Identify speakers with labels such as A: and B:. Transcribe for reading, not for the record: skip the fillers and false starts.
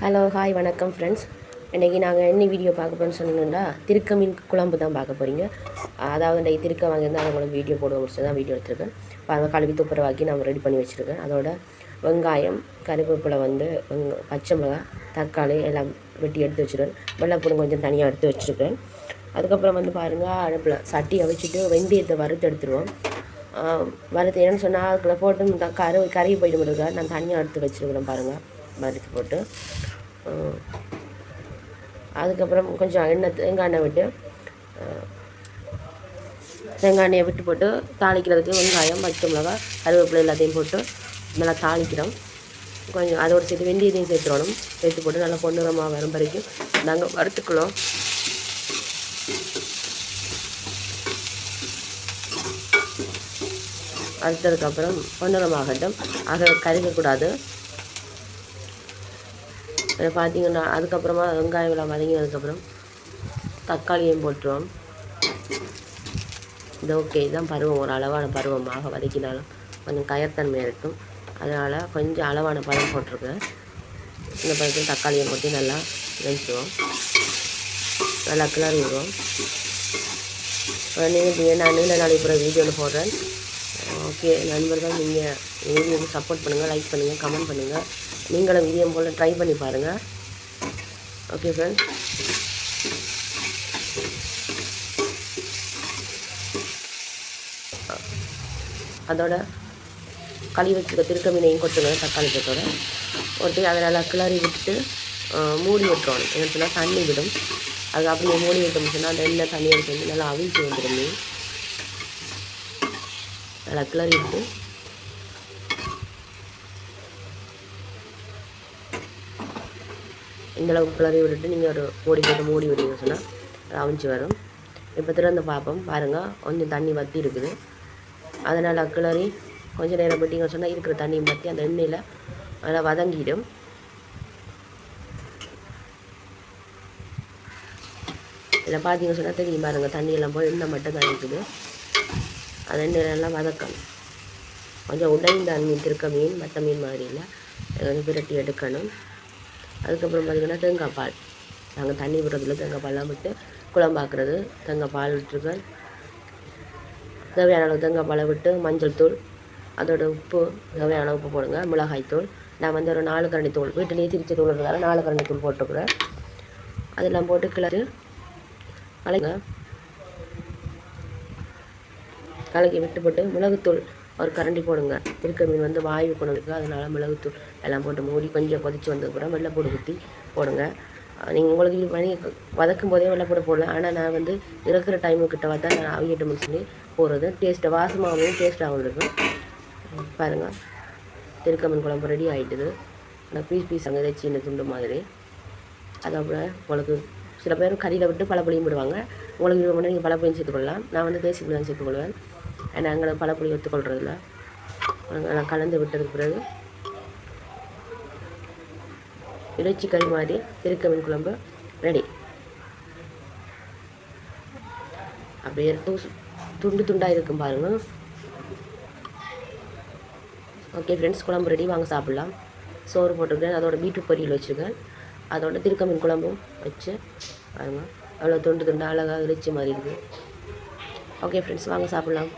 A: Hello hi வணக்கம் friends. இன்றைக்கி நாங்கள் என்ன வீடியோ பார்க்க போகிறோன்னு சொன்னீங்கன்னா திருக்க மீன் குழம்பு தான் பார்க்க போகிறீங்க. அதாவது இன்றைக்கி திருக்க வாங்கியிருந்தால் அதை உங்களுக்கு வீடியோ போட முடிச்சு தான் வீடியோ எடுத்துருக்கேன். அதை கழுவி துப்புரவாக்கி நான் ரெடி பண்ணி வச்சுருக்கேன். அதோட வெங்காயம், கருவேப்பிலை பச்சை மிளகாய், தக்காளி எல்லாம் வெட்டி எடுத்து வச்சுருக்கேன். வெள்ளைப்பூண்டு கொஞ்சம் தனியாக எடுத்து வச்சுருக்கேன். அதுக்கப்புறம் பாருங்கள், அடுப்பில் சட்டியை வச்சுட்டு வெந்தயத்தை வறுத்து எடுத்துருவோம். வறுத்து என்னென்னு சொன்னால் அதுக்குள்ளே போட்டு கறி போயிட்டு முடியாது. நான் தனியாக எடுத்து வச்சுருக்கிறேன் பாருங்கள், வறுத்து போட்டு. அதுக்கப்புறம் கொஞ்சம் தேங்காய் எண்ணெயை விட்டு போட்டு தாளிக்கிறதுக்கு வெங்காயம், பச்சை மிளகாய், கருவேப்பிலை எல்லாத்தையும் போட்டு நல்லா தாளிக்கிறோம். கொஞ்சம் அதோடு சேர்த்து வெந்தயத்தையும் சேர்த்துடணும். சேர்த்து போட்டு நல்லா பொன்னிறமாக வரும் வரைக்கும் நாங்கள் வறுத்துக்கலாம். வறுத்ததுக்கப்புறம் பொன்னிறமாகட்டும், கருகக்கூடாது. அதை பார்த்திங்கன்னா அதுக்கப்புறமா வெங்காயம் வதங்கினதுக்கப்புறம் தக்காளியும் போட்டுருவோம். இது ஓகே, இதுதான் பருவம். ஒரு அளவான பருவமாக வதக்கினாலும் கொஞ்சம் கயத்தன்மையாக இருக்கும். அதனால் கொஞ்சம் அளவான பழம் போட்டிருக்கேன். இந்த பழத்தில் தக்காளியை போட்டு நல்லா நினைச்சிடுவோம், நல்லா கிளறி விடுவோம். நீங்கள் நான் நீண்ட நாளைக்கு பிறகு வீடியோவில் போடுறேன். ஓகே நண்பர்கள், நீங்கள் வீடியோவுக்கு சப்போர்ட் பண்ணுங்கள், லைக் பண்ணுங்கள், கமெண்ட் பண்ணுங்கள். நீங்களும் வீடியோ போல் ட்ரை பண்ணி பாருங்கள். ஓகே ஃப்ரெண்ட்ஸ், அதோட கழுவி வச்சுக்க திருக்க மீனையும் கொட்டுவேன். தக்காளி கொட்டோட போட்டு அதை நல்லா கிளறி விட்டுட்டு மூடி விட்டுறோம். என்ன சொன்னால் தண்ணி விடும். அது அப்படியே மூடி விட்டோம்னு சொன்னால் அந்த எண்ணெய் தண்ணி எடுத்து வந்து நல்லா அவிழ்ச்சி வந்துடும். மீன் நல்லா கிளறி விட்டு இந்தளவுக்கு கிளறி விட்டுட்டு நீங்கள் ஒரு மூடி விட்டீங்கன்னு சொன்னால் அது அவிஞ்சு வரும். இப்போ திறந்து பார்ப்போம். பாருங்கள், கொஞ்சம் தண்ணி வற்றி இருக்குது. அதனால் கிளறி கொஞ்சம் நேரம் விட்டிங்கன்னு சொன்னால் இருக்கிற தண்ணியும் வற்றி அந்த எண்ணெயில் நல்லா வதங்கிடும். இதில் பார்த்தீங்கன்னு சொன்னால் தெரியும் பாருங்கள், தண்ணியெல்லாம் போய் எண்ணெய் மட்டும் தான் இருக்குது. அந்த எண்ணெயிலெல்லாம் வதக்கணும். கொஞ்சம் உடைந்த மீன் திருக்க மீன், மற்ற மீன் மாதிரி இல்லை, கொஞ்சம் பிரட்டி எடுக்கணும். அதுக்கப்புறம் பார்த்திங்கன்னா தேங்காய் பால், நாங்கள் தண்ணி விடுறதுல தேங்காய் பால்லாம் விட்டு குழம்பாக்குறது. தேங்காய் பால் விட்டுருக்கேன். தேவையான அளவு தேங்காய் பாலை விட்டு மஞ்சள் தூள், அதோட உப்பு, தேவையான உப்பு போடுங்க. மிளகாய் தூள் நான் ஒரு 4 கரண்டி தூள் வீட்டிலேயே திரிச்ச தூள் இருக்கிறதால 4 கரண்டி தூள் போட்டுருக்குறேன். அதெல்லாம் போட்டு கலக்கி விட்டு போட்டு மிளகுத்தூள் ஒரு கரண்டி போடுங்க. திருக்க மீன் வாயு கொண்டு இருக்குது, அதனால் மிளகுத்தூள் எல்லாம் போட்டு மூடி கொஞ்சம் கொதித்து வந்ததுக்கப்புறம் வெள்ளைப்பூடு குத்தி போடுங்க. நீங்கள் உங்களுக்கு வதக்கும் போதே வெள்ளைப்பூடு போடலாம். ஆனால் நான் இறக்குற டைமுக்கிட்ட பார்த்தா நான் அவியட்டும்னு சொல்லி போடுறது. டேஸ்ட்டு வாசமாகவும் டேஸ்ட்டாகவும் இருக்கும். பாருங்கள், திருக்க மீன் குழம்பு ரெடி ஆகிட்டுது. நான் பீஸ் அங்கே சின்ன துண்டு மாதிரி. அதுக்கப்புறம் உங்களுக்கு சில பேர் கறியில் விட்டு பழப்புளியும் விடுவாங்க. உங்களுக்கு இது நீங்கள் பழப்புளியும் சேர்த்துக்கொள்ளலாம். நான் தேசி புளி தான் சேர்த்துக்கொள்வேன். நாங்கள் பழப்புளி எடுத்துக்கொள்கிறதில்ல. நான் கலந்து விட்டதுக்கு பிறகு இறைச்சி கறி மாதிரி திருக்க மீன் குழம்பு ரெடி. அப்படியே துண்டு துண்டாக இருக்கும் பாருங்கள். ஓகே ஃப்ரெண்ட்ஸ், குழம்பு ரெடி, வாங்க சாப்பிட்லாம். சோறு போட்டுருக்கேன், அதோட பீட்ரூட் பொரியல் வச்சுருக்கேன், அதோட திருக்க மீன் குழம்பும் வச்சு பாருங்கள். அவ்வளோ துண்டு அழகாக இறைச்சி மாதிரி இருக்குது. ஓகே ஃப்ரெண்ட்ஸ், வாங்க சாப்பிட்லாம்.